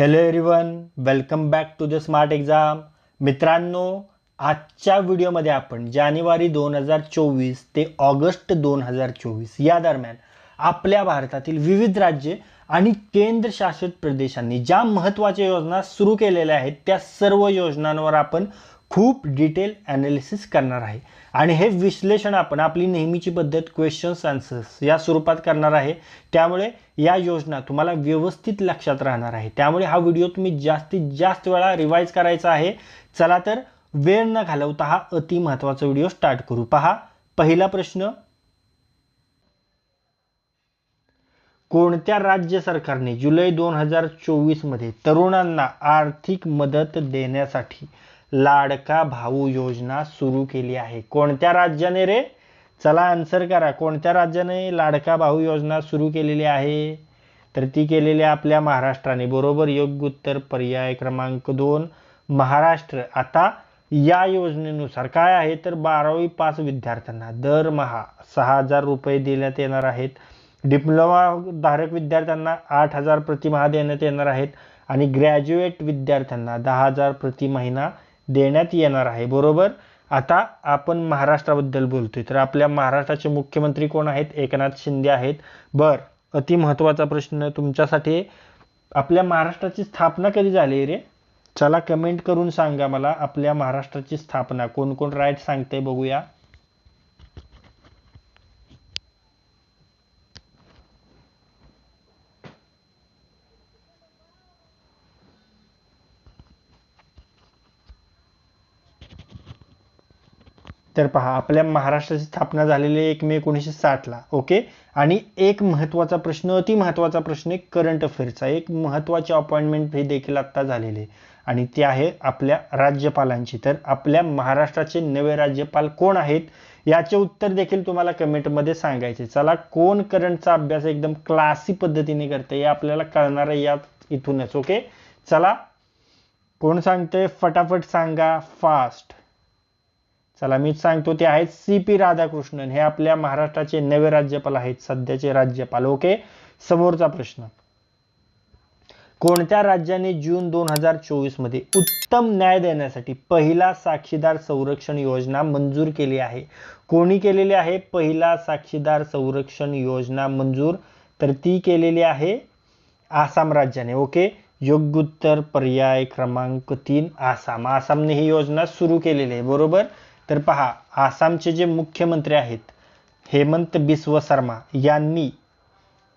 Hello everyone, welcome back to the smart exam. मित्रांनो, आजच्या व्हिडिओमध्ये आपण जानेवारी 2024 ते ऑगस्ट 2024 या दरम्यान आपल्या भारतातील विविध राज्ये आणि केंद्रशासित प्रदेशांनी ज्या महत्त्वाच्या योजना सुरू केलेल्या आहेत त्या सर्व योजनांवर आपण खूप डिटेल ॲनालिसिस करणार आहे. आणि हे विश्लेषण आपण आपली नेहमीची पद्धत क्वेश्चन्स आन्सर्स या स्वरूपात करणार आहे. त्यामुळे या योजना तुम्हाला व्यवस्थित लक्षात राहणार आहे. त्यामुळे हा व्हिडिओ तुम्ही जास्तीत जास्त वेळा रिवाइज करायचा आहे. चला तर वेळ न घालवता हा अति महत्त्वाचा व्हिडिओ स्टार्ट करू. पहा, पहिला प्रश्न, कोणत्या राज्य सरकारने जुलै 2024 मध्ये तरुणांना आर्थिक मदत देण्यासाठी लाडका भाऊ योजना सुरू केली आहे? कोणत्या राज्याने रे? चला आन्सर करा. कोणत्या राज्याने लाडका भाऊ योजना सुरू केलेली आहे? तर ती केलेली आपल्या महाराष्ट्राने. बरोबर, योग्य उत्तर पर्याय क्रमांक 2 महाराष्ट्र. आता या योजनेनुसार काय आहे तर 12वी पास विद्यार्थ्यांना दरमहा 6,000 रुपये देण्यात येणार आहेत. डिप्लोमा धारक विद्यार्थ्यांना 8,000 प्रतिमाह देण्यात येणार आहेत आणि ग्रॅज्युएट विद्यार्थ्यांना 10,000 प्रति महिना देण्यात येणार आहे. बरोबर. आता आपण महाराष्ट्राबद्दल बोलतोय तर आपल्या महाराष्ट्राचे मुख्यमंत्री कोण आहेत? एकनाथ शिंदे आहेत. अति महत्त्वाचा प्रश्न तुमच्यासाठी, आपल्या महाराष्ट्राची स्थापना कधी झाली रे? चला कमेंट करून सांगा मला. आपल्या महाराष्ट्राची स्थापना कोण कोण राईट सांगते बघूया. तर पहा, आपल्या महाराष्ट्राची स्थापना झालेली 1 मे 1960 ला. ओके. आणि एक महत्त्वाचा प्रश्न, अति महत्त्वाचा प्रश्न, एक करंट अफेअरचा, एक महत्त्वाची अपॉइंटमेंट ही देखील आता झालेली आणि ती आहे आपल्या राज्यपालांची. तर आपल्या महाराष्ट्राचे नवे राज्यपाल कोण आहेत याचे उत्तर देखील तुम्हाला कमेंटमध्ये सांगायचे. चला, कोण करंटचा अभ्यास एकदम क्लासी पद्धतीने करते हे आपल्याला कळणार आहे या इथूनच. ओके. चला, कोण सांगते फटाफट सांगा, फास्ट. चला मीच सांगतो, ते आहेत CP राधाकृष्णन. हे आपल्या महाराष्ट्राचे नवे राज्यपाल आहेत, सध्याचे राज्यपाल. ओके. समोरचा प्रश्न, कोणत्या राज्याने जून 2024 मध्ये उत्तम न्याय देण्यासाठी पहिला साक्षीदार संरक्षण योजना मंजूर केली आहे? कोणी केलेली आहे पहिला साक्षीदार संरक्षण योजना मंजूर? तर ती केलेली आहे आसाम राज्याने. ओके. योग्य उत्तर पर्याय क्रमांक 3 आसाम. आसामने ही योजना सुरू केलेली आहे. बरोबर. तर पहा, आसामचे जे मुख्यमंत्री आहेत हेमंत बिस्व शर्मा यांनी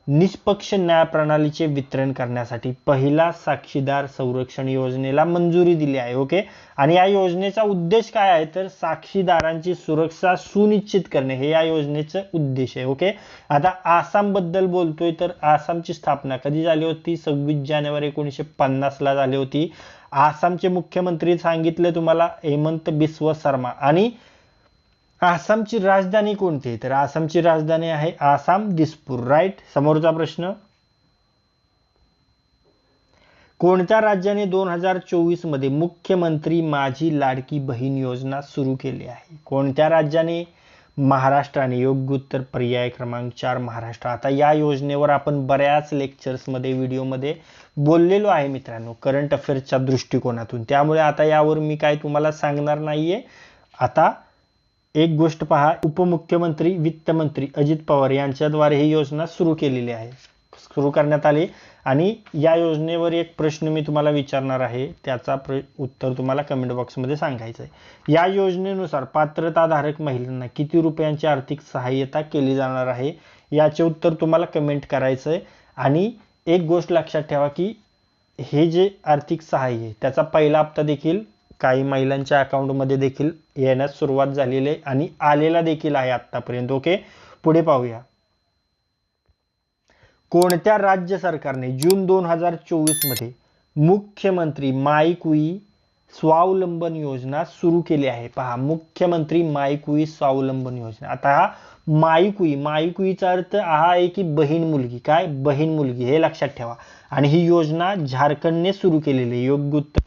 निष्पक्ष न्याय प्रणालीचे वितरण करण्यासाठी पहिला साक्षीदार संरक्षण योजनेला मंजुरी दिली आहे. ओके. आणि या योजनेचा उद्देश काय आहे तर साक्षीदारांची सुरक्षा सुनिश्चित करणे हे या योजनेचं उद्देश आहे. ओके. आता आसाम बद्दल बोलतोय तर आसामची स्थापना कधी झाली होती? 26 जानेवारी 1950 ला झाली होती. आसामचे मुख्यमंत्री सांगितले तुम्हाला हेमंत बिस्व शर्मा. आणि आसामची राजधानी कोणती? तर आसामची राजधानी आहे आसाम दिसपूर. राईट. समोरचा प्रश्न, कोणत्या राज्याने 2024 मध्ये मुख्यमंत्री माझी लाडकी बहीण योजना सुरू केली आहे? कोणत्या राज्याने? महाराष्ट्राने. योग्य उत्तर पर्याय क्रमांक 4 महाराष्ट्र. आता या योजनेवर आपण बऱ्याच लेक्चर्समध्ये व्हिडिओमध्ये बोललेलो आहे मित्रांनो, करंट अफेअर्सच्या दृष्टिकोनातून. त्यामुळे आता यावर मी काय तुम्हाला सांगणार नाहीये. आता एक गोष्ट पहा, उपमुख्यमंत्री वित्तमंत्री अजित पवार यांच्याद्वारे ही योजना सुरू केलेली आहे, सुरू करण्यात आली. आणि या योजनेवर एक प्रश्न मी तुम्हाला विचारणार आहे, त्याचा उत्तर तुम्हाला कमेंट बॉक्समध्ये सांगायचं आहे. या योजनेनुसार पात्रताधारक महिलांना किती रुपयांची आर्थिक सहाय्यता केली जाणार आहे याचे उत्तर तुम्हाला कमेंट करायचं आहे. आणि एक गोष्ट लक्षात ठेवा की हे जे आर्थिक सहाय्य आहे त्याचा पहिला हप्ता देखील काही महिलांच्या अकाउंटमध्ये देखील येण्यास सुरुवात झालेली आहे आणि आलेला देखील आहे आतापर्यंत. ओके. पुढे पाहूया, कोणत्या राज्य सरकारने जून 2024 मध्ये मुख्यमंत्री माईकुई स्वावलंबन योजना सुरू केली आहे? पहा, मुख्यमंत्री माईकुई स्वावलंबन योजना. आता हा माईकुईचा अर्थ हा आहे की बहीण मुलगी. काय? बहीण मुलगी, हे लक्षात ठेवा. आणि ही योजना झारखंडने सुरू केलेली आहे. योग्य उत्तर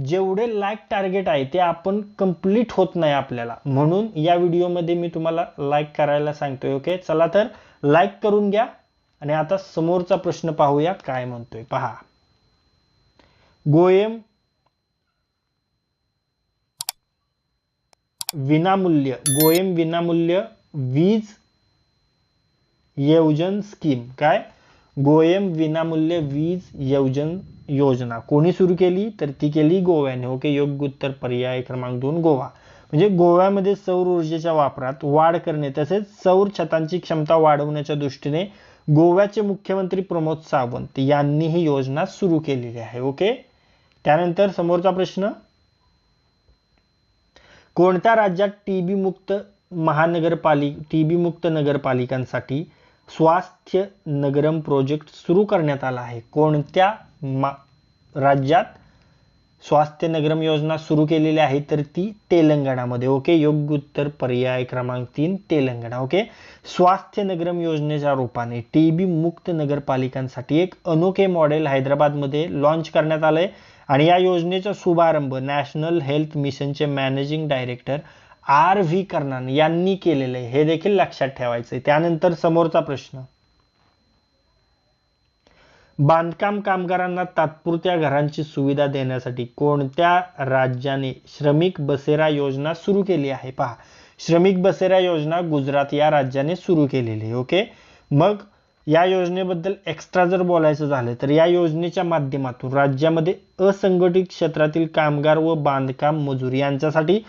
जेवढे लाईक टार्गेट आहे ते आपण कंप्लीट होत नाही आपल्याला, म्हणून या व्हिडिओमध्ये मी तुम्हाला लाईक करायला सांगतोय. ओके, चला तर लाईक करून घ्या. आणि आता समोरचा प्रश्न पाहूया काय म्हणतोय. पहा, गोयम विनामूल्य वीज योजन स्कीम. काय? गोयम विनामूल्य वीज योजन योजना कोणी सुरू केली? तर ती केली गोव्याने. ओके, योग्य उत्तर पर्याय क्रमांक 2 गोवा. म्हणजे गोव्यामध्ये सौर ऊर्जेच्या वापरात वाढ करणे तसेच सौर छतांची क्षमता वाढवण्याच्या दृष्टीने गोव्याचे मुख्यमंत्री प्रमोद सावंत यांनी ही योजना सुरू केलेली आहे. ओके, त्यानंतर समोरचा प्रश्न, कोणत्या राज्यात टीबी मुक्त नगरपालिकांसाठी स्वास्थ्य नगरम प्रोजेक्ट सुरू करण्यात आला आहे? कोणत्या राज्यात स्वास्थ्य नगरम योजना सुरू केलेली आहे? तर ती तेलंगणामध्ये. ओके, योग्य उत्तर पर्याय क्रमांक 3 तेलंगणा. ओके, स्वास्थ्य नगरम योजनेच्या रूपाने टीबी मुक्त नगरपालिकांसाठी एक अनोखे मॉडेल हैदराबादमध्ये लॉन्च करण्यात आलंय. आणि या योजनेचा शुभारंभ नॅशनल हेल्थ मिशनचे मॅनेजिंग डायरेक्टर RV कर्णन यांनी केलेले आहे, हे देखील लक्षात ठेवायचे. त्यानंतर समोरचा प्रश्न, बांधकाम कामगारांना तात्पुरत्या घरांची सुविधा देण्यासाठी कोणत्या राज्याने श्रमिक बसेरा योजना सुरू केली आहे? पहा, श्रमिक बसेरा योजना गुजरात या राज्याने सुरू केलेली आहे. ओके, मग या योजनेबद्दल एक्स्ट्रा जर बोलायचं झालं तर या योजनेच्या माध्यमातून राज्यामध्ये असंघटित क्षेत्रातील कामगार व बांधकाम मजूर यांच्यासाठी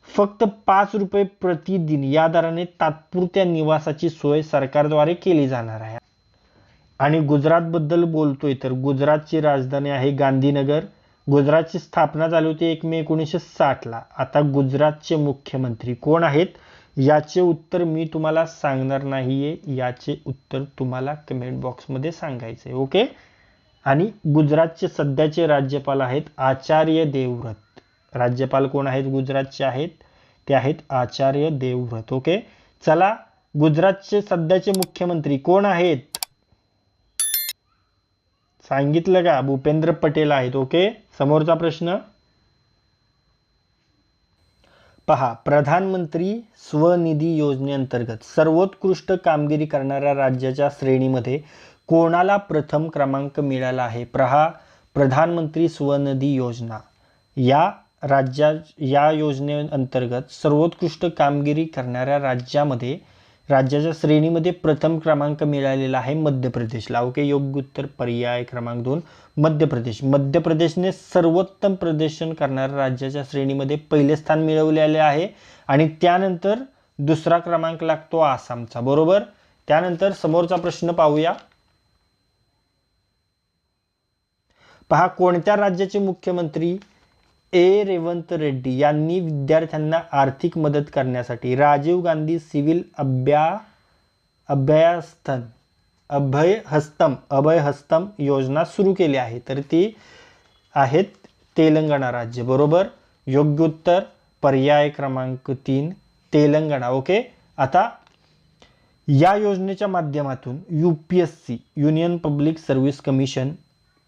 फक्त 5 रुपये प्रतिदिन या दराने तात्पुरत्या निवासाची सोय सरकारद्वारे केली जाणार आहे. आणि गुजरात बद्दल बोलतोय तर गुजरातची राजधानी आहे गांधीनगर. गुजरातची स्थापना झाली होती 1 मे 1960 ला. आता गुजरातचे मुख्यमंत्री कोण आहेत याचे उत्तर मी तुम्हाला सांगणार नाहीये, याचे उत्तर तुम्हाला कमेंट बॉक्समध्ये सांगायचे. ओके, आणि गुजरातचे सध्याचे राज्यपाल आहेत आचार्य देवव्रत. राज्यपाल कोण आहेत गुजरातचे? आहेत ते आहेत आचार्य देवव्रत. ओके, चला, गुजरातचे सध्याचे मुख्यमंत्री कोण आहेत? सांगितलं का? भूपेंद्र पटेल आहेत. ओके, समोरचा प्रश्न पहा, प्रधानमंत्री स्वनिधी योजनेअंतर्गत सर्वोत्कृष्ट कामगिरी करणाऱ्या राज्याच्या श्रेणीमध्ये कोणाला प्रथम क्रमांक मिळाला आहे? प्रधानमंत्री स्वनिधी योजना या योजनेअंतर्गत सर्वोत्कृष्ट कामगिरी करणाऱ्या राज्याच्या श्रेणीमध्ये प्रथम क्रमांक मिळालेला आहे मध्य प्रदेशला. ओके, योग्य उत्तर पर्याय क्रमांक 2 मध्य प्रदेश. मध्य प्रदेशने सर्वोत्तम प्रदर्शन करणाऱ्या राज्याच्या श्रेणीमध्ये पहिले स्थान मिळवलेले आहे. आणि त्यानंतर दुसरा क्रमांक लागतो आसामचा. बरोबर. त्यानंतर समोरचा प्रश्न पाहूया. पहा, कोणत्या राज्याचे मुख्यमंत्री रेवंत रेड्डी यांनी विद्यार्थ्यांना आर्थिक मदत करण्यासाठी राजीव गांधी सिव्हिल अभयहस्तम योजना सुरू केली आहे? तर ती आहेत तेलंगणा राज्य. बरोबर, योग्य उत्तर पर्याय क्रमांक 3 तेलंगणा. ओके, आता या योजनेच्या माध्यमातून UPSC union public service commission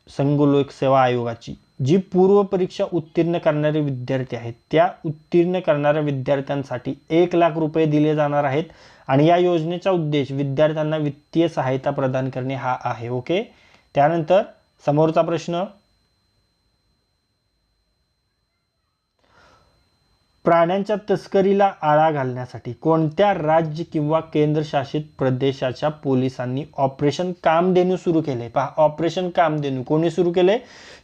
संघ लोकसेवा आयोगाची जी पूर्व परीक्षा उत्तीर्ण करणारे विद्यार्थी आहेत त्या उत्तीर्ण करणाऱ्या विद्यार्थ्यांसाठी 1 लाख रुपये दिले जाणार आहेत. आणि या योजनेचा उद्देश विद्यार्थ्यांना वित्तीय सहायता प्रदान करणे हा आहे. ओके, त्यानंतर समोरचा प्रश्न, प्राण्यांच्या तस्करीला आळा घालण्यासाठी कोणत्या राज्य किंवा केंद्रशासित प्रदेशाच्या पोलिसांनी ऑपरेशन कामधेनू सुरू केले? पहा, ऑपरेशन कामधेनू कोणी सुरू केले?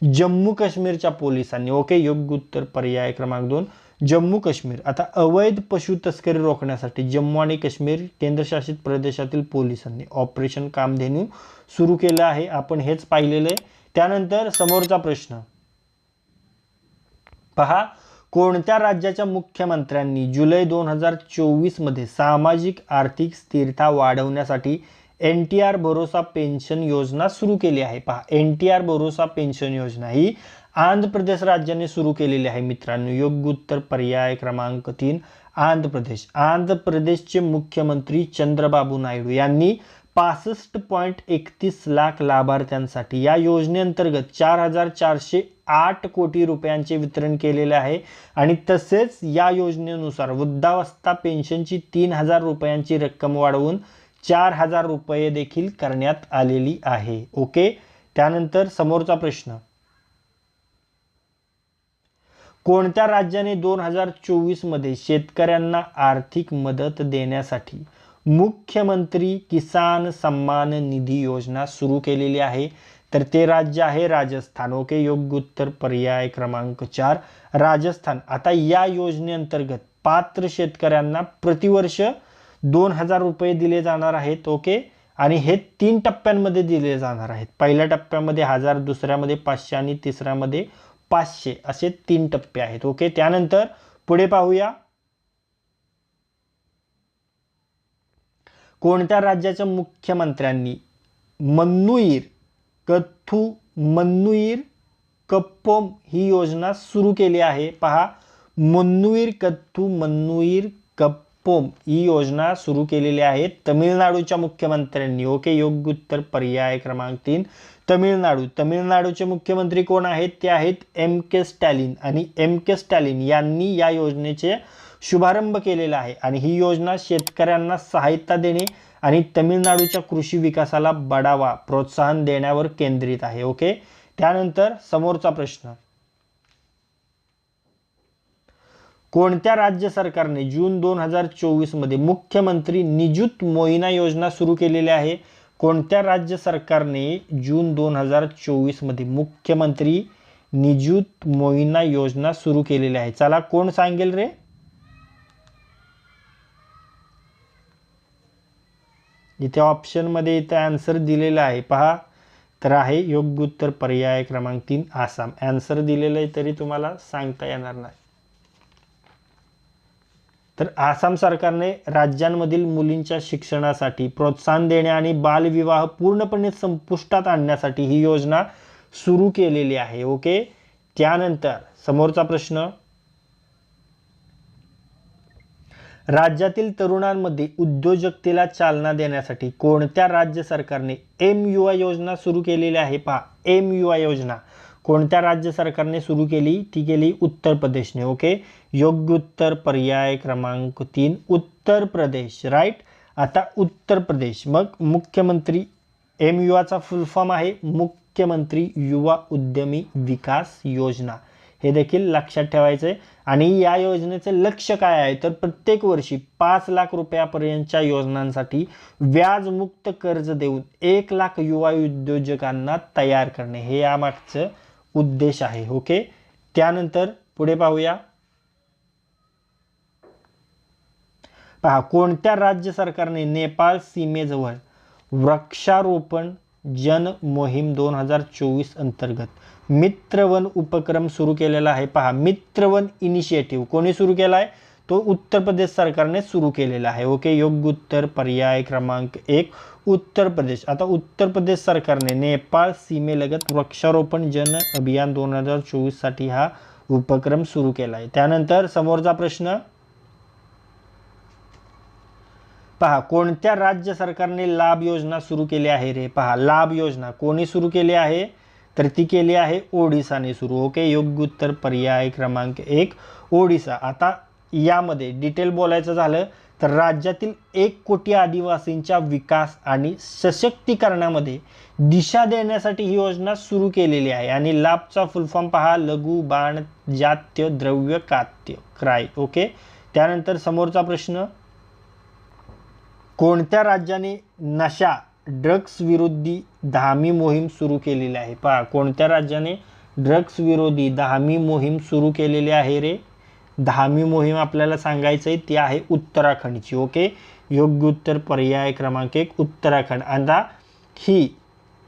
जम्मू काश्मीरच्या पोलिसांनी. ओके, योग्य उत्तर पर्याय क्रमांक 2 जम्मू काश्मीर. आता अवैध पशु तस्करी रोखण्यासाठी जम्मू आणि काश्मीर केंद्रशासित प्रदेशातील पोलिसांनी ऑपरेशन कामधेनू सुरू केलं आहे. आपण हेच पाहिलेलं आहे. त्यानंतर समोरचा प्रश्न पहा, कोणत्या राज्याच्या मुख्यमंत्र्यांनी जुलै 2024 मध्ये सामाजिक आर्थिक स्थिरता वाढवण्यासाठी NTR भरोसा पेन्शन योजना सुरू केली आहे? पहा, NTR भरोसा पेन्शन योजना ही आंध्र प्रदेश राज्याने सुरू केलेली आहे मित्रांनो. योग्य उत्तर पर्याय क्रमांक 3 आंध्र प्रदेश. आंध्र प्रदेशचे मुख्यमंत्री चंद्रबाबू नायडू यांनी 65.31 लाख लाभार्थ्यांसाठी या योजनेअंतर्गत 4,408 कोटी रुपयांचे वितरण केलेले आहे आणि तसेच या योजनेनुसार वृद्धावस्था पेन्शनची 3,000 रुपयांची रक्कम वाढवून 4,000 रुपये देखील करण्यात आलेली आहे. ओके. त्यानंतर समोरचा प्रश्न, कोणत्या राज्याने 2024 मध्ये शेतकऱ्यांना आर्थिक मदत देण्यासाठी मुख्यमंत्री किसान सन्मान निधी योजना सुरू केलेली आहे? तर ते राज्य आहे राजस्थान. ओके. योग्य उत्तर पर्याय क्रमांक 4 राजस्थान. आता या योजनेअंतर्गत पात्र शेतकऱ्यांना प्रतिवर्ष 2,000 रुपये दिले जाणार आहेत. ओके. आणि हे 3 टप्प्यांमध्ये दिले जाणार आहेत. पहिल्या टप्प्यामध्ये 1,000, दुसऱ्यामध्ये 500 आणि तिसऱ्यामध्ये 500 असे 3 टप्पे आहेत. ओके. त्यानंतर पुढे पाहूया, कोणत्या राज्याच्या मुख्यमंत्र्यांनी मन्नुईर कप्पोम ही योजना सुरू केली आहे? पहा, मन्नुईर कप्पोम ही योजना सुरू केलेली आहे तमिळनाडूच्या मुख्यमंत्र्यांनी. ओके. योग्य उत्तर पर्याय क्रमांक 3 तमिळनाडूचे मुख्यमंत्री कोण आहेत? ते आहेत M.K. स्टॅलिन. आणि M.K. स्टॅलिन यांनी या योजनेचे शुभारंभ केलेला आहे आणि ही योजना शेतकऱ्यांना सहायता देणे आणि तमिळनाडूच्या कृषी विकासाला बढावा प्रोत्साहन देण्यावर केंद्रित आहे. ओके. त्यानंतर समोरचा प्रश्न, कोणत्या राज्य सरकारने जून 2024 मध्ये मुख्यमंत्री निजुत मोहिना योजना सुरू केलेली आहे? कोणत्या राज्य सरकारने जून 2024 मध्ये मुख्यमंत्री निजुत मोहिना योजना सुरू केलेली आहे? चला, कोण सांगेल रे? इथे ऑप्शन मध्ये इथे आन्सर दिलेला आहे. पहा, तर आहे योग्य उत्तर पर्याय क्रमांक 3 आसाम. आन्सर दिलेलं आहे तरी तुम्हाला सांगता येणार नाही. तर आसाम सरकारने राज्यांमधील मुलींच्या शिक्षणासाठी प्रोत्साहन देणे आणि बालविवाह पूर्णपणे संपुष्टात आणण्यासाठी ही योजना सुरू केलेली आहे. ओके. त्यानंतर समोरचा प्रश्न, राज्यातील तरुणांमध्ये उद्योजकतेला चालना देण्यासाठी कोणत्या राज्य सरकारने MUI योजना सुरू केलेली आहे? पहा, MUI योजना कोणत्या राज्य सरकारने सुरू केली? ती केली उत्तर प्रदेशने. ओके. योग्य उत्तर पर्याय क्रमांक 3 उत्तर प्रदेश. राईट. आता उत्तर प्रदेश, मग मुख्यमंत्री, MUIचा फुल फॉर्म आहे मुख्यमंत्री युवा उद्यमी विकास योजना. हे देखील लक्षात ठेवायचे. आणि या योजनेचे लक्ष्य काय आहे? तर प्रत्येक वर्षी 5 लाख रुपयापर्यंतच्या योजनांसाठी व्याजमुक्त कर्ज देऊन 1 लाख युवा उद्योजकांना तयार करणे, हे यामागचं उद्देश आहे. ओके. त्यानंतर पुढे पाहूया, पहा, कोणत्या राज्य सरकारने नेपाळ सीमेजवळ वृक्षारोपण जन मोहीम 2024 अंतर्गत मित्रवन उपक्रम सुरू केलेला आहे? पहा, मित्रवन इनिशिएटिव्ह कोणी सुरू केला आहे? तो उत्तर प्रदेश सरकारने सुरू केलेला आहे. ओके. योग्य उत्तर पर्याय क्रमांक 1 उत्तर प्रदेश. आता उत्तर प्रदेश सरकारने नेपाळ सीमेलगत वृक्षारोपण जन अभियान 2024 साठी हा उपक्रम सुरू केला आहे. त्यानंतर समोरचा प्रश्न, पहा, कोणत्या राज्य सरकारने लाभ योजना सुरू केली आहे रे? पहा, लाभ योजना कोणी सुरू केली आहे? तर ती केली आहे ओडिसाने सुरू. ओके. योग्य उत्तर पर्याय क्रमांक 1 ओडिसा. आता यामध्ये डिटेल बोलायचं झालं तर राज्यातील 1 कोटी आदिवासींच्या विकास आणि सशक्तीकरणामध्ये दिशा देण्यासाठी ही योजना सुरू केलेली आहे. आणि लाभचा फुल फॉर्म पहा, लघु बाण जात्य द्रव्य कात्य क्राय. ओके. त्यानंतर समोरचा प्रश्न, कोणत्या राज्याने नशा ड्रग्स विरोधी 10वी मोहीम सुरू केलेली आहे? पहा, कोणत्या राज्याने ड्रग्स विरोधी 10वी मोहीम सुरू केलेली आहे रे? 10वी मोहीम आपल्याला सांगायचं आहे ती आहे उत्तराखंडची. ओके. योग्य उत्तर पर्याय क्रमांक 1 उत्तराखंड. आता ही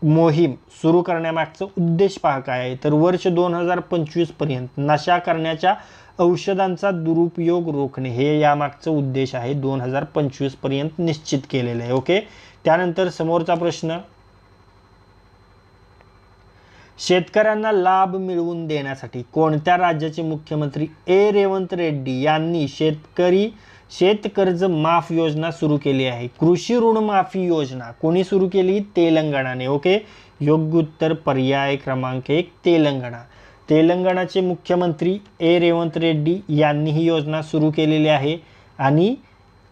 मोहीम सुरू करण्यामागचा उद्देश पहा काय आहे? तर वर्ष 2025 पर्यंत नशा करण्याच्या औषधांचा दुरुपयोग रोखणे, हे यामागचा उद्देश आहे. 2025 पर्यंत निश्चित केलेलं आहे. ओके. त्यानंतर समोरचा प्रश्न, शेतकऱ्यांना लाभ मिळवून देण्यासाठी कोणत्या राज्याचे मुख्यमंत्री रेवंत रेड्डी यांनी शेतकर्ज माफ योजना सुरू केली आहे? कृषी ऋण माफी योजना कोणी सुरू केली? तेलंगणाने. ओके, योग्य उत्तर पर्याय क्रमांक 1 तेलंगणा. तेलंगणाचे मुख्यमंत्री रेवंत रेड्डी यांनी ही योजना सुरू केलेली आहे आणि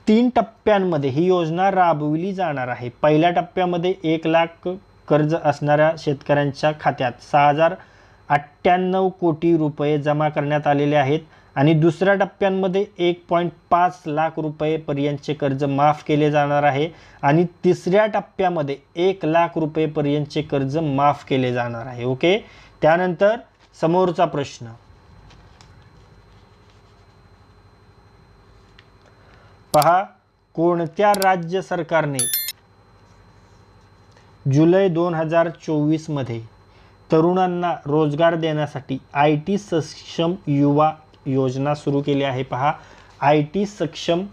3 टप्प्यांमध्ये ही योजना राबविली जाणार आहे. पहिल्या टप्प्यामध्ये 1 लाख कर्ज असणाऱ्या शेतकऱ्यांच्या खात्यात 6098 कोटी रुपये जमा करण्यात आलेले आहेत आणि दुसऱ्या टप्प्यांमध्ये 1.5 लाख रुपये पर्यंतचे कर्ज माफ केले जाणार आहे आणि तिसऱ्या टप्प्यामध्ये 1 लाख रुपये पर्यंतचे कर्ज माफ केले जाणार आहे. ओके, त्यानंतर समोरचा प्रश्न पहा, कोणत्या राज्य सरकारने जुलै 2024 मध्ये तरुणांना रोजगार देण्यासाठी IT सक्षम युवा योजना सुरू केली आहे? पहा, IT सक्षम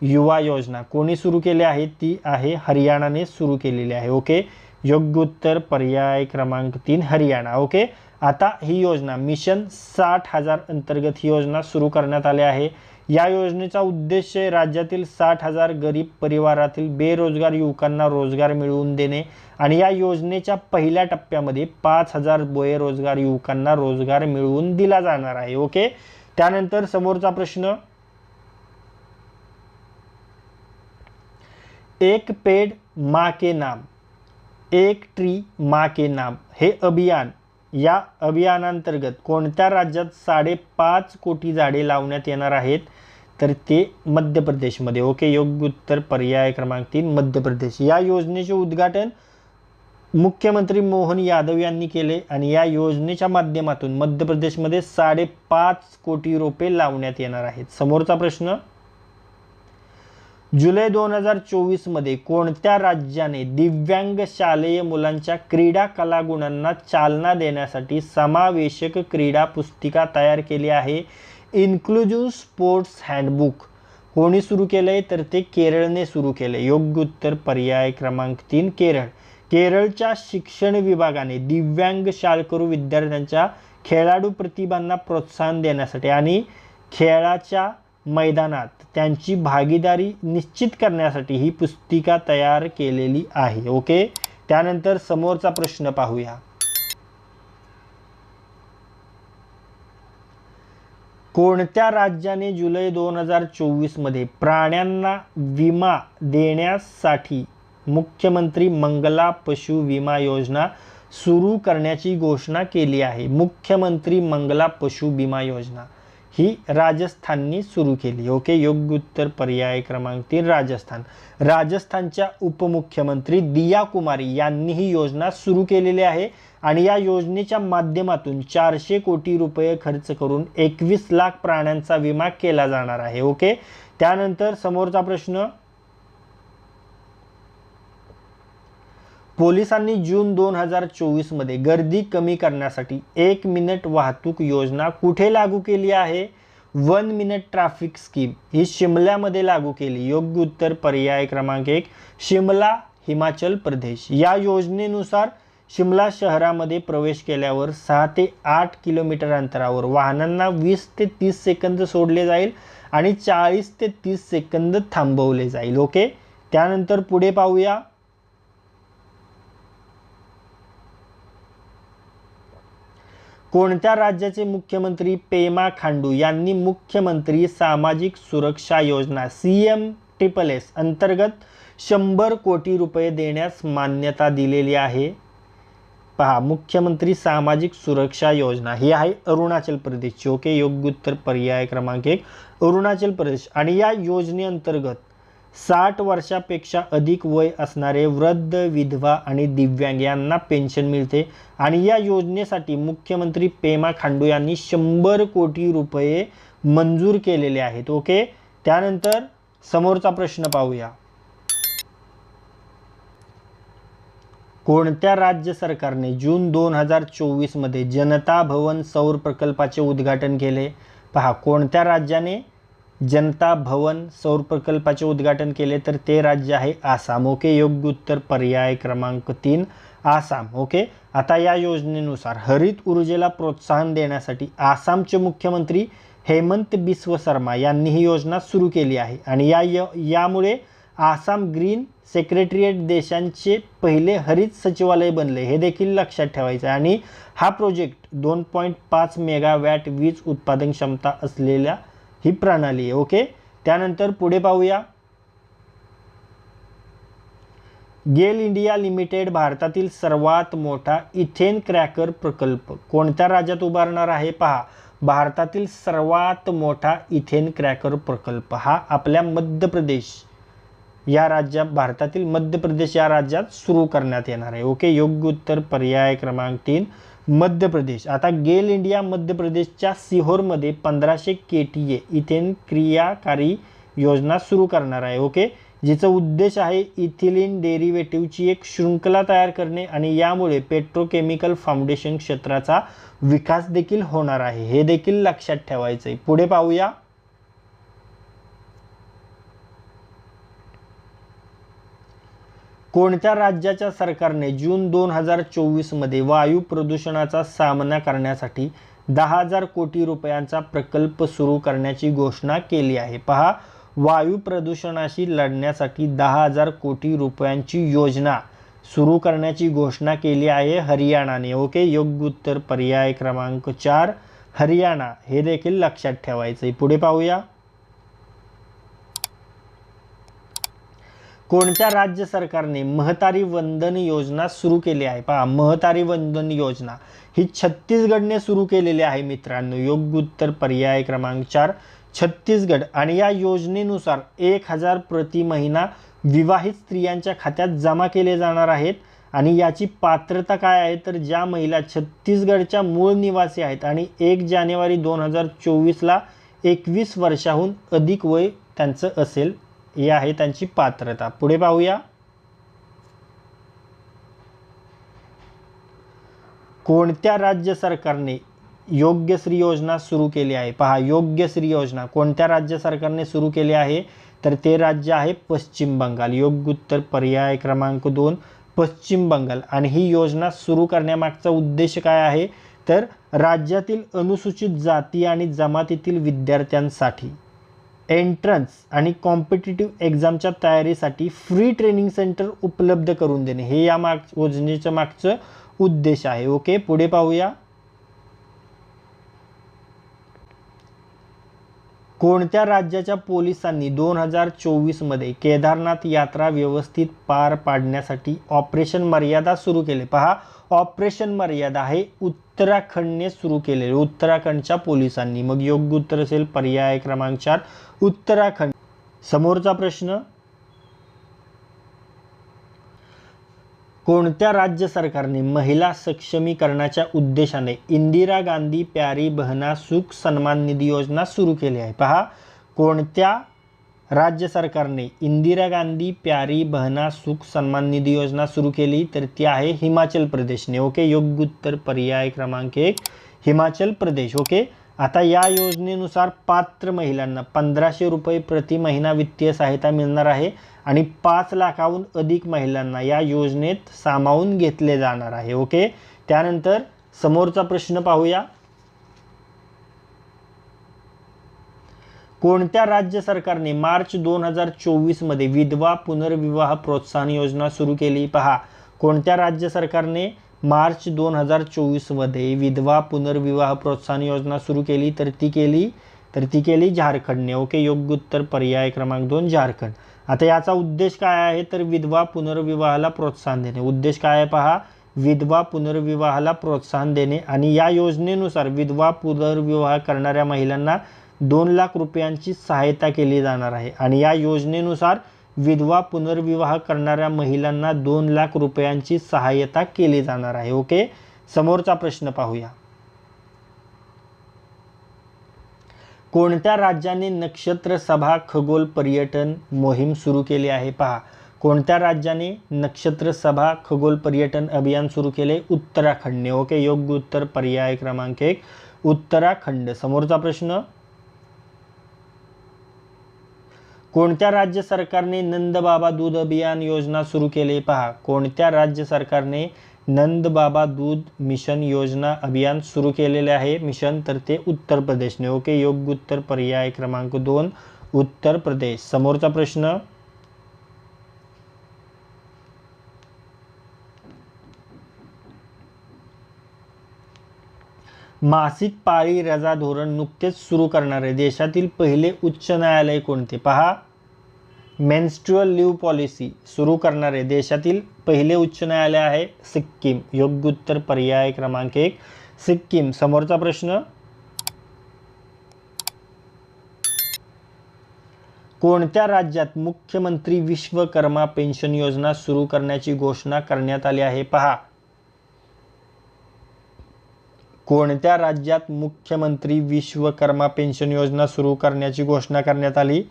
युवा योजना कोणी सुरू केली आहे? ती आहे हरियाणाने सुरू केलेली आहे. ओके, योग्य उत्तर पर्याय क्रमांक 3 हरियाणा. ओके, आता ही योजना मिशन 60,000 अंतर्गत ही योजना सुरू करण्यात आली आहे. या योजनेचा उद्देश राज्यातील 60,000 गरीब परिवारातील बेरोजगार युवकांना रोजगार मिळवून देणे आणि या योजनेच्या पहिल्या टप्प्यामध्ये 5,000 बेरोजगार युवकांना रोजगार मिळवून दिला जाणार आहे. ओके, त्यानंतर समोरचा प्रश्न, एक पेड़ माँ के नाम एक ट्री माँ के नाम हे अभियान, या अभियानांतर्गत कोणत्या राज्यात 5.5 कोटी झाडे लावण्यात येणार आहेत? तर ते मध्य प्रदेशमध्ये. ओके, योग्य उत्तर पर्याय क्रमांक 3 मध्य प्रदेश. या योजनेचे उद्घाटन मुख्यमंत्री मोहन यादव यांनी केले आणि या योजनेच्या माध्यमातून मध्य प्रदेशमध्ये 5.5 कोटी रोपे लावण्यात येणार आहेत. समोरचा प्रश्न, जुलै 2024 मध्ये कोणत्या राज्याने दिव्यांग शालेय मुलांच्या क्रीडा कलागुणांना चालना देण्यासाठी समावेशक क्रीडा पुस्तिका तयार केली आहे? इन्क्लुझिव्ह स्पोर्ट्स हँडबुक कोणी सुरू केले? तर ते केरळने सुरू केले. योग्य उत्तर पर्याय क्रमांक 3 केरळ. केरळच्या शिक्षण विभागाने दिव्यांग शाळकरू विद्यार्थ्यांच्या खेळाडू प्रतिभांना प्रोत्साहन देण्यासाठी आणि खेळाच्या मैदानात त्यांची भागीदारी निश्चित करण्यासाठी ही पुस्तिका तयार केलेली आहे. ओके, त्यानंतर समोरचा प्रश्न पाहूया. कोणत्या राज्याने जुलै 2024 मध्ये प्राण्यांना विमा देण्यासाठी मुख्यमंत्री मंगला पशु विमा योजना सुरू करण्याची घोषणा केली आहे? मुख्यमंत्री मंगला पशु विमा योजना ही राजस्थानने सुरू केली. ओके, योग्य उत्तर पर्याय क्रमांक 3 राजस्थान. राजस्थानच्या उपमुख्यमंत्री दिया कुमारी यांनी ही योजना सुरू केलेली आहे आणि या योजनेच्या माध्यमातून 400 कोटी रुपये खर्च करून 21 लाख प्राण्यांचा विमा केला जाणार आहे. ओके, त्यानंतर समोरचा प्रश्न, पोलिसांनी जून 2024 मध्ये गर्दी कमी करण्यासाठी 1 मिनिट वाहतूक योजना कुठे लागू केली आहे? 1 मिनिट ट्रॅफिक स्कीम ही शिमल्यामध्ये लागू केली. योग्य उत्तर पर्याय क्रमांक 1 शिमला, हिमाचल प्रदेश. या योजनेनुसार शिमला शहरामध्ये प्रवेश केल्यावर 6 ते 8 किलोमीटर अंतरावर वाहनांना 20 ते 30 सेकंद सोडले जाईल आणि 40 ते 30 सेकंद थांबवले जाईल. ओके, त्यानंतर पुढे पाहूया. कोणत्या राज्याचे मुख्यमंत्री पेमा खांडू यांनी मुख्यमंत्री सामाजिक सुरक्षा योजना CMSSS अंतर्गत 100 कोटी रुपये देण्यास मान्यता दिलेली आहे? पहा, मुख्यमंत्री सामाजिक सुरक्षा योजना ही आहे अरुणाचल प्रदेशची. ओके, योग्य उत्तर पर्याय क्रमांक 1 अरुणाचल प्रदेश. आणि या योजनेअंतर्गत 60 वर्षापेक्षा अधिक वय असणारे वृद्ध, विधवा आणि दिव्यांग यांना पेन्शन मिळते आणि या योजनेसाठी मुख्यमंत्री पेमा खांडू यांनी 100 कोटी रुपये मंजूर केलेले आहेत. ओके, त्यानंतर समोरचा प्रश्न पाहूया. कोणत्या राज्य सरकारने जून 2024 मध्ये जनता भवन सौर प्रकल्पाचे उद्घाटन केले? पहा, कोणत्या राज्याने जनता भवन सौर प्रकल्पाचे उद्घाटन केले? तर ते राज्य आहे आसाम. ओके, योग्य उत्तर पर्याय क्रमांक 3 आसाम. ओके, आता या योजनेनुसार हरित ऊर्जेला प्रोत्साहन देण्यासाठी आसामचे मुख्यमंत्री हेमंत बिस्व शर्मा यांनी ही योजना सुरू केली आहे आणि यामुळे आसाम ग्रीन सेक्रेटरिएट देशांचे पहिले हरित सचिवालय बनले, हे देखील लक्षात ठेवायचं आहे. आणि हा प्रोजेक्ट 2.5 मेगावॅट वीज उत्पादन क्षमता असलेल्या ही प्रणाली आहे. ओके, त्यानंतर पुढे पाहूया. गेल इंडिया लिमिटेड भारतातील सर्वात मोठा इथेन क्रॅकर प्रकल्प कोणत्या राज्यात उभारणार आहे? पहा, भारतातील सर्वात मोठा इथेन क्रॅकर प्रकल्प हा आपल्या मध्य प्रदेश या राज्यात, भारतातील मध्य प्रदेश या राज्यात सुरू करण्यात येणार आहे. ओके, योग्य उत्तर पर्याय क्रमांक 3 मध्य प्रदेश. आता गेल इंडिया मध्य प्रदेशच्या सिहोरमध्ये 1500 KTA इथेन क्रियाकारी योजना सुरू करणार आहे. ओके, जिचा उद्देश आहे इथिलीन डेरिव्हेटिव्हची एक शृंखला तयार करणे आणि यामुळे पेट्रोकेमिकल फाउंडेशन क्षेत्राचा विकास देखील होणार आहे, हे देखील लक्षात ठेवायचं आहे. पुढे पाहूया. कोणत्या राज्याच्या सरकारने जून 2024 मध्ये वायू प्रदूषणाचा सामना करण्यासाठी 10,000 कोटी रुपयांचा प्रकल्प सुरू करण्याची घोषणा केली आहे? पहा, वायू प्रदूषणाशी लढण्यासाठी 10,000 कोटी रुपयांची योजना सुरू करण्याची घोषणा केली आहे हरियाणाने. ओके, योग्य उत्तर पर्याय क्रमांक 4 हरियाणा, हे देखील लक्षात ठेवायचे. पुढे पाहूया. कोणत्या राज्य सरकारने महतारी वंदन योजना सुरू केली आहे? पहा, महतारी वंदन योजना ही छत्तीसगडने सुरू केलेली आहे मित्रांनो. योग्य उत्तर पर्याय क्रमांक 4 छत्तीसगड. आणि या योजनेनुसार 1,000 प्रति महिना विवाहित स्त्रियांच्या खात्यात जमा केले जाणार आहेत. आणि याची पात्रता काय आहे तर ज्या महिला छत्तीसगडच्या मूळ निवासी आहेत आणि 1 जानेवारी 2024ला 21 वर्षाहून अधिक वय त्यांचं असेल, हे आहे त्यांची पात्रता. पुढे पाहूया. कोणत्या राज्य सरकारने योग्यश्री योजना सुरू केली आहे? पहा, योग्यश्री योजना कोणत्या राज्य सरकारने सुरू केली आहे तर ते राज्य आहे पश्चिम बंगाल. योग्य उत्तर पर्याय क्रमांक 2 पश्चिम बंगाल. आणि ही योजना सुरू करण्यामागचा उद्देश काय आहे तर राज्यातील अनुसूचित जाती आणि जमातीतील विद्यार्थ्यांसाठी एंट्रन्स आणि कॉम्पिटिटिव्ह एक्झामच्या तयारीसाठी फ्री ट्रेनिंग सेंटर उपलब्ध करून देणे, हे या योजनेच्या मागचं उद्देश आहे. ओके, पुढे पाहूया. कोणत्या राज्याच्या पोलिसांनी 2024 मध्ये केदारनाथ यात्रा व्यवस्थित पार पाडण्यासाठी ऑपरेशन मर्यादा सुरू केले? पहा, ऑपरेशन मर्यादा हे उत्तराखंडने सुरू केले, उत्तराखंडच्या पोलिसांनी. मग योग्य उत्तर असेल पर्याय क्रमांक 4 उत्तराखंड. समोरचा प्रश्न. कोणत्या राज्य सरकारने महिला सक्षमीकरणाच्या उद्देशाने इंदिरा गांधी प्यारी बहना सुख सन्मान निधी योजना सुरू केली आहे? पहा, कोणत्या राज्य सरकारने इंदिरा गांधी प्यारी बहना सुख सन्मान निधी योजना सुरू केली तर ती आहे हिमाचल प्रदेशने. ओके, योग्य उत्तर पर्याय क्रमांक 1 हिमाचल प्रदेश. ओके, आता या योजनेनुसार पात्र महिलांना 1500 रुपये प्रति महिना वित्तीय सहायता मिळणार आहे आणि 5 लाखाहून अधिक महिलांना या योजनेत सामावून घेतले जाणार आहे. ओके, त्यानंतर समोरचा प्रश्न पाहूया. कोणत्या राज्य सरकारने मार्च 2024 मध्ये विधवा पुनर्विवाह प्रोत्साहन योजना सुरू केली? पहा, कोणत्या राज्य सरकारने मार्च 2024 मध्ये विधवा पुनर्विवाह प्रोत्साहन योजना सुरू केली तर ती केली झारखंडने. ओके, योग्य उत्तर पर्याय क्रमांक 2 झारखंड. आता याचा उद्देश काय आहे तर विधवा पुनर्विवाहाला प्रोत्साहन देणे. उद्देश काय आहे पहा, विधवा पुनर्विवाहाला प्रोत्साहन देणे. आणि या योजनेनुसार विधवा पुनर्विवाह करणाऱ्या महिलांना 2 लाख रुपयांची सहायता केली जाणार आहे. आणि या योजनेनुसार विधवा पुनर्विवाह करणाऱ्या महिलांना 2 लाख रुपयांची सहायता केली जाणार आहे. ओके, समोरचा प्रश्न पाहूया. कोणत्या राज्याने नक्षत्र सभा खगोल पर्यटन मोहीम सुरू केली आहे? पहा, कोणत्या राज्याने नक्षत्र सभा खगोल पर्यटन अभियान सुरू केले? उत्तराखंडने. ओके, योग्य उत्तर पर्याय क्रमांक 1 उत्तराखंड. समोरचा प्रश्न. कोणत्या राज्य सरकारने नंद बाबा दूध अभियान योजना सुरू केली? पहा, कोणत्या राज्य सरकारने नंद बाबा दूध मिशन योजना अभियान सुरू केलेले आहे मिशन, तर ते उत्तर प्रदेशने. ओके, योग्य उत्तर पर्याय क्रमांक 2 उत्तर प्रदेश. समोरचा प्रश्न, मासिक पाळी रजा धोरण नुकतेच सुरू करणारे देशातील पहिले उच्च न्यायालय कोणते? पहा, मेन्स्ट्रुअल लीव्ह पॉलिसी सुरू करणारे देशातील पहिले उच्च न्यायालय आहे सिक्कीम. योग्य उत्तर पर्याय क्रमांक 1 सिक्कीम. समोरचा प्रश्न, कोणत्या राज्यात मुख्यमंत्री विश्वकर्मा पेन्शन योजना सुरू करण्याची घोषणा करण्यात आली आहे? पहा, कोणत्या राज्यात मुख्यमंत्री विश्वकर्मा पेन्शन योजना सुरू करण्याची घोषणा करण्यात आली?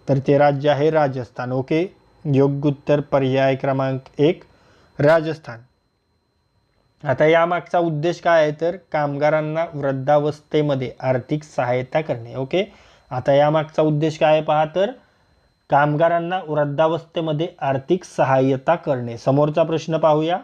तर ते राज्य आहे राजस्थान. ओके, योग्य उत्तर पर्याय क्रमांक 1 राजस्थान. आता यामागचा उद्देश काय आहे? तर कामगारांना वृद्धावस्थेमध्ये आर्थिक सहायता करणे. ओके, आता यामागचा उद्देश काय आहे? पहा, तर कामगारांना वृद्धावस्थेमध्ये आर्थिक सहाय्यता करणे. समोरचा प्रश्न पाहूया,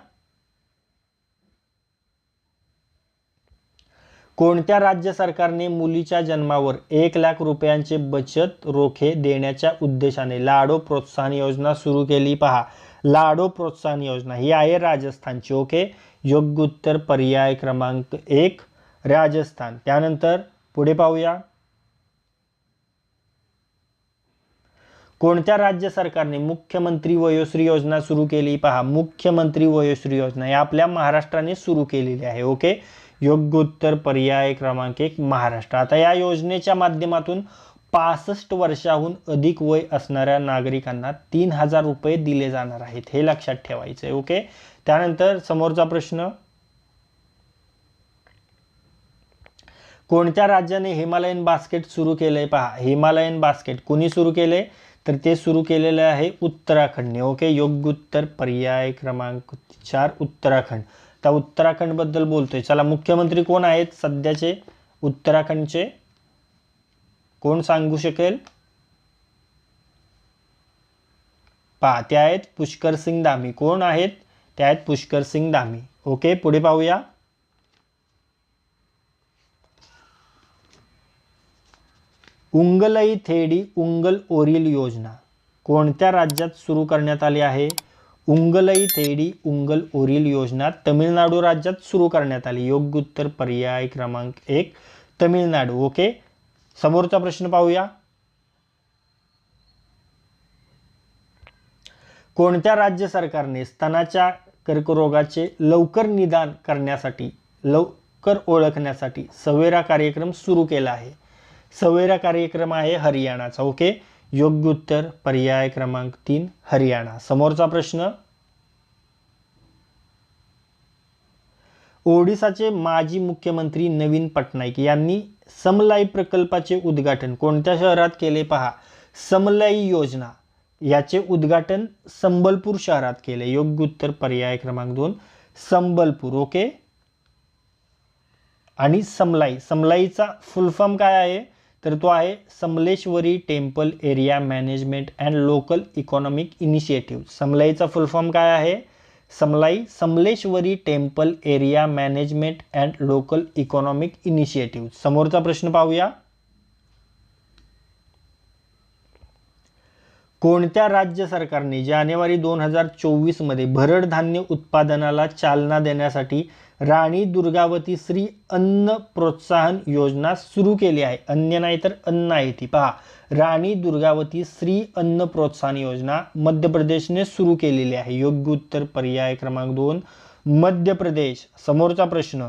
कोणत्या राज्य सरकारने मुलीच्या जन्मावर 1 लाख रुपयांचे बचत रोखे देण्याच्या उद्देशाने लाडो प्रोत्साहन योजना सुरू केली? पहा, लाडो प्रोत्साहन योजना ही आहे राजस्थानची. ओके, योग्य उत्तर पर्याय क्रमांक 1 राजस्थान. त्यानंतर पुढे पाहूया, कोणत्या राज्य सरकारने मुख्यमंत्री वयोश्री योजना सुरू केली? पहा, मुख्यमंत्री वयोश्री योजना ही आपल्या महाराष्ट्राने सुरू केलेली आहे. ओके, योग्य उत्तर पर्याय क्रमांक 1 महाराष्ट्र. आता या योजनेच्या माध्यमातून 65 वर्षाहून अधिक वय असणाऱ्या नागरिकांना 3,000 रुपये दिले जाणार आहेत, हे लक्षात ठेवायचं आहे. ओके, त्यानंतर समोरचा प्रश्न, कोणत्या राज्याने हिमालयन बास्केट सुरू केलंय? पहा, हिमालयन बास्केट कोणी सुरू केले? तर ते सुरू केलेले आहे उत्तराखंडने. ओके, योग्य उत्तर पर्याय क्रमांक 4 उत्तराखंड. तर उत्तराखंड बद्दल बोलतोय. चला, मुख्यमंत्री कोण आहेत सध्याचे उत्तराखंडचे? कोण सांगू शकेल? पहा, ते आहेत पुष्कर सिंग धामी. कोण आहेत? ते आहेत पुष्कर सिंग धामी. ओके, पुढे पाहूया, उंगलई थेडी उंगल ओरिल योजना कोणत्या राज्यात सुरू करण्यात आली आहे? उंगलई थेडी उंगल ओरिल योजना तमिळनाडू राज्यात सुरू करण्यात आली. योग्य उत्तर पर्याय क्रमांक 1 तमिळनाडू. ओके, समोरचा प्रश्न पाहूया, कोणत्या राज्य सरकारने स्तनाच्या कर्करोगाचे लवकर निदान करण्यासाठी, लवकर ओळखण्यासाठी सवेरा कार्यक्रम सुरू केला आहे? सवेरा कार्यक्रम आहे हरियाणाचा. ओके, योग्य उत्तर पर्याय क्रमांक 3 हरियाणा. समोरचा प्रश्न, ओडिसाचे माजी मुख्यमंत्री नवीन पटनाईक यांनी समलाई प्रकल्पाचे उद्घाटन कोणत्या शहरात केले? पहा, समलाई योजना याचे उद्घाटन संबलपूर शहरात केले. योग्य उत्तर पर्याय क्रमांक 2 संबलपूर. ओके, आणि समलाई, समलाईचा फुल फॉर्म काय आहे? तर तो आहे Samaleswari temple area management and local economic initiative. समलाईचा फुल फॉर्म काय आहे? Samalai Samaleswari temple area management and local economic initiative. समोरचा प्रश्न पाहूया, कोणत्या राज्य सरकारने जानेवारी 2024 मध्ये भरड धान्य उत्पादनाला चालना देण्यासाठी राणी दुर्गावती श्री अन्न प्रोत्साहन योजना सुरू केली आहे? अन्न नाही तर अन्न आहे ती. पहा, राणी दुर्गावती श्री अन्न प्रोत्साहन योजना मध्य प्रदेशने सुरू केलेली आहे. योग्य उत्तर पर्याय क्रमांक 2 मध्य प्रदेश. समोरचा प्रश्न,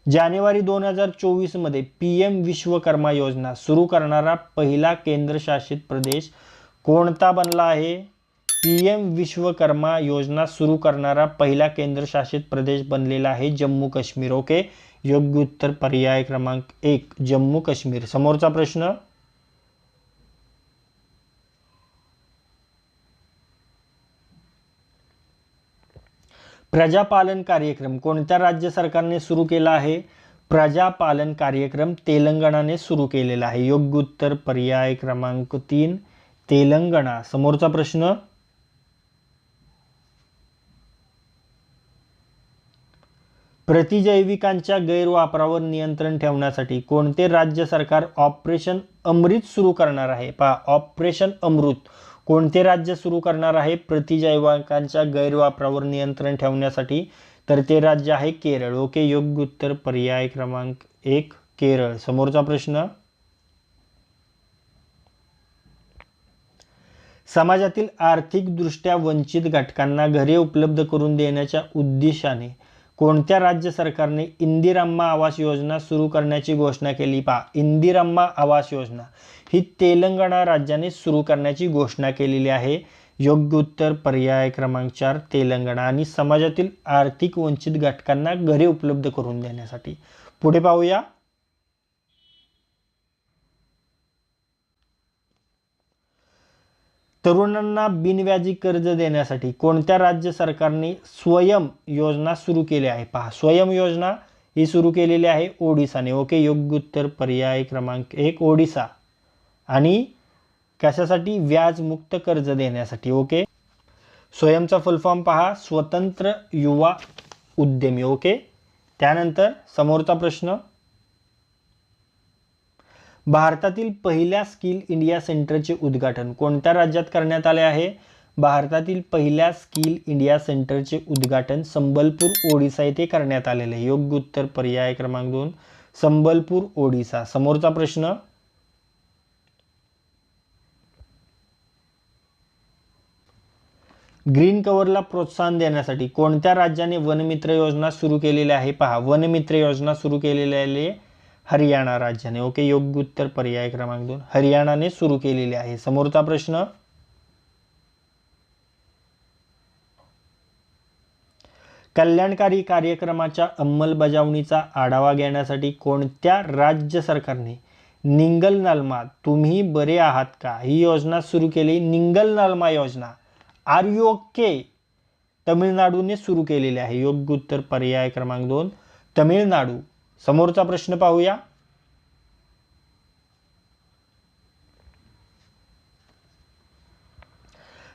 जानेवारी 2024 मध्ये PM विश्वकर्मा योजना सुरू करणारा पहिला केंद्रशासित प्रदेश कोणता बनला आहे? PM विश्वकर्मा योजना सुरू करणारा पहिला केंद्रशासित प्रदेश बनलेला आहे जम्मू काश्मीर. ओके, योग्य उत्तर पर्याय क्रमांक 1 जम्मू काश्मीर. समोरचा प्रश्न, प्रजापालन कार्यक्रम कोणत्या राज्य सरकारने सुरू केला आहे? प्रजापालन कार्यक्रम तेलंगणाने सुरू केलेला आहे. योग्य उत्तर पर्याय क्रमांक 3 तेलंगणा. समोरचा प्रश्न, प्रतिजैविकांच्या गैरवापरावर नियंत्रण ठेवण्यासाठी कोणते राज्य सरकार ऑपरेशन अमृत सुरू करणार आहे? पहा, ऑपरेशन अमृत कोणते राज्य सुरू करणार आहे प्रतिजैविकांच्या गैरवापरावर नियंत्रण ठेवण्यासाठी? तर ते राज्य आहे केरळ. ओके, योग्य उत्तर पर्याय क्रमांक 1 केरळ. समोरचा प्रश्न, समाजातील आर्थिकदृष्ट्या वंचित घटकांना घरे उपलब्ध करून देण्याच्या उद्देशाने कोणत्या राज्य सरकारने इंदिराम्मा आवास योजना सुरू करण्याची घोषणा केली? पहा, इंदिराम्मा आवास योजना ही तेलंगणा राज्याने सुरू करण्याची घोषणा केलेली आहे. योग्य उत्तर पर्याय क्रमांक 4 तेलंगणा. आणि समाजातील आर्थिक वंचित घटकांना घरे उपलब्ध करून देण्यासाठी. पुढे पाहूया, तरुणांना बिनव्याजी कर्ज देण्यासाठी कोणत्या राज्य सरकारने स्वयं योजना सुरू केली आहे? पहा, स्वयं योजना ही सुरू केलेली आहे ओडिसाने. ओके, योग्य उत्तर पर्याय क्रमांक 1 ओडिसा. आणि कशासाठी? व्याजमुक्त कर्ज देण्यासाठी. ओके, स्वयंचा फुल फॉर्म पहा, स्वतंत्र युवा उद्यमी. ओके, त्यानंतर समोरचा प्रश्न, भारतातील पहिल्या स्किल इंडिया सेंटरचे उद्घाटन कोणत्या राज्यात करण्यात आले आहे? भारतातील पहिल्या स्किल इंडिया सेंटरचे उद्घाटन संबलपूर ओडिसा येथे करण्यात आलेले. योग्य उत्तर पर्याय क्रमांक 2 संबलपूर ओडिसा. समोरचा प्रश्न, ग्रीन कव्हरला प्रोत्साहन देण्यासाठी कोणत्या राज्याने वनमित्र योजना सुरू केलेली आहे? पहा, वनमित्र योजना सुरू केलेली आहे हरियाणा राज्याने. ओके, योग्य उत्तर पर्याय क्रमांक 2 हरियाणाने सुरू केलेली आहे. समोरचा प्रश्न, कल्याणकारी कार्यक्रमाच्या अंमलबजावणीचा आढावा घेण्यासाठी कोणत्या राज्य सरकारने निंगल नालमा तुम्ही बरे आहात का ही योजना सुरू केली? निंगल नालमा योजना आर यू ओके तमिळनाडूने सुरू केलेली आहे. योग्य उत्तर पर्याय क्रमांक 2 तमिळनाडू. समोरचा प्रश्न पाहूया,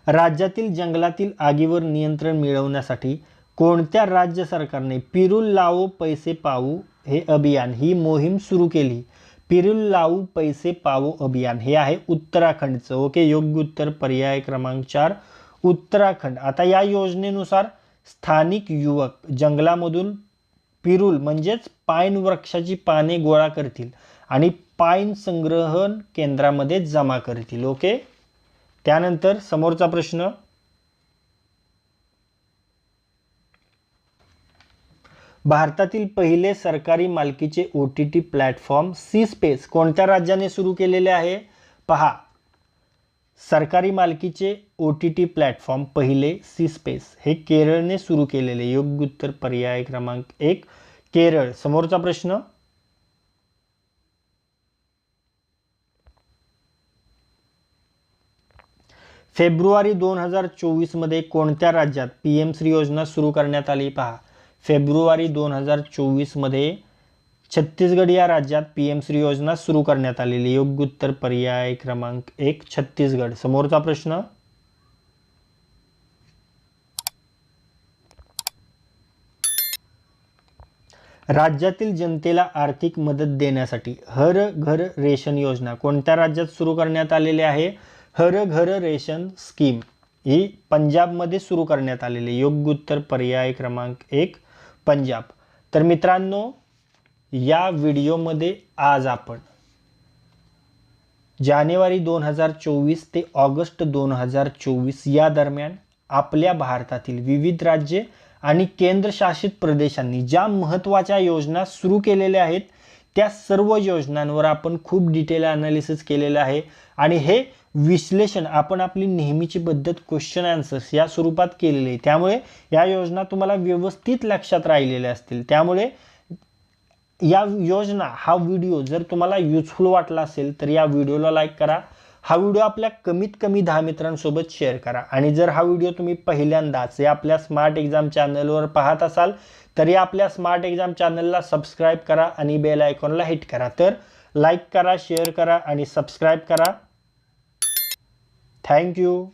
राज्यातील जंगलातील आगीवर नियंत्रण मिळवण्यासाठी कोणत्या राज्य सरकारने पिरुल लावो पैसे पावू हे अभियान ही मोहीम सुरू केली? पिरुल लावू पैसे पावो अभियान हे आहे उत्तराखंडचं. ओके, योग्य उत्तर पर्याय क्रमांक 4 उत्तराखंड. आता या योजनेनुसार स्थानिक युवक जंगलामधून पिरुल म्हणजेच पाईन वृक्षाची पाने गोळा करतील आणि पाईन संग्रहण केंद्रामध्ये जमा करतील. ओके, त्यानंतर समोरचा प्रश्न, भारतातील पहिले सरकारी मालकीचे OTT प्लॅटफॉर्म सी स्पेस कोणत्या राज्याने सुरू केलेले आहे? पहा, सरकारी मालकीचे OTT प्लॅटफॉर्म पहिले सी स्पेस हे केरळने सुरू केलेले. योग्य उत्तर पर्याय क्रमांक 1 केरळ. समोरचा प्रश्न, फेब्रुवारी 2024 मध्ये कोणत्या राज्यात PM श्री योजना सुरू करण्यात आली? पहा, फेब्रुवारी 2024 मध्ये छत्तीसगड या राज्यात PM श्री योजना सुरू करण्यात आलेली. योग्य उत्तर पर्याय क्रमांक 1 छत्तीसगड. समोरचा प्रश्न, राज्यातील जनतेला आर्थिक मदत देण्यासाठी हर घर रेशन योजना कोणत्या राज्यात सुरू करण्यात आलेली आहे? हर घर रेशन स्कीम ही पंजाबमध्ये सुरू करण्यात आलेली. योग्य उत्तर पर्याय क्रमांक 1 पंजाब. तर मित्रांनो, या व्हिडिओमध्ये आज आपण जानेवारी 2024 ते ऑगस्ट 2024 या दरम्यान आपल्या भारतातील विविध राज्ये आणि केंद्रशासित प्रदेशांनी ज्या महत्त्वाच्या योजना सुरू केलेल्या आहेत त्या सर्व योजनांवर आपण खूप डिटेल ॲनालिसिस केलेलं आहे. आणि हे विश्लेषण आपण आपली नेहमीची पद्धत क्वेश्चन आन्सर्स या स्वरूपात केलेले आहे. त्यामुळे या योजना तुम्हाला व्यवस्थित लक्षात राहिलेल्या असतील. त्यामुळे या योजना हा व्हिडिओ जर तुम्हाला युजफुल वाटला असेल तर या व्हिडिओला लाईक करा. हा व्हिडिओ आपल्या कमीत कमी 10 मित्रांसोबत शेअर करा. आणि जर हा व्हिडिओ तुम्ही पहिल्यांदाच या आपल्या स्मार्ट एक्झाम चॅनलवर पाहत असाल तर या आपल्या स्मार्ट एक्झाम चॅनलला सबस्क्राईब करा आणि बेल आयकॉनला हिट करा. तर लाईक करा, शेअर करा आणि सबस्क्राईब करा. Thank you.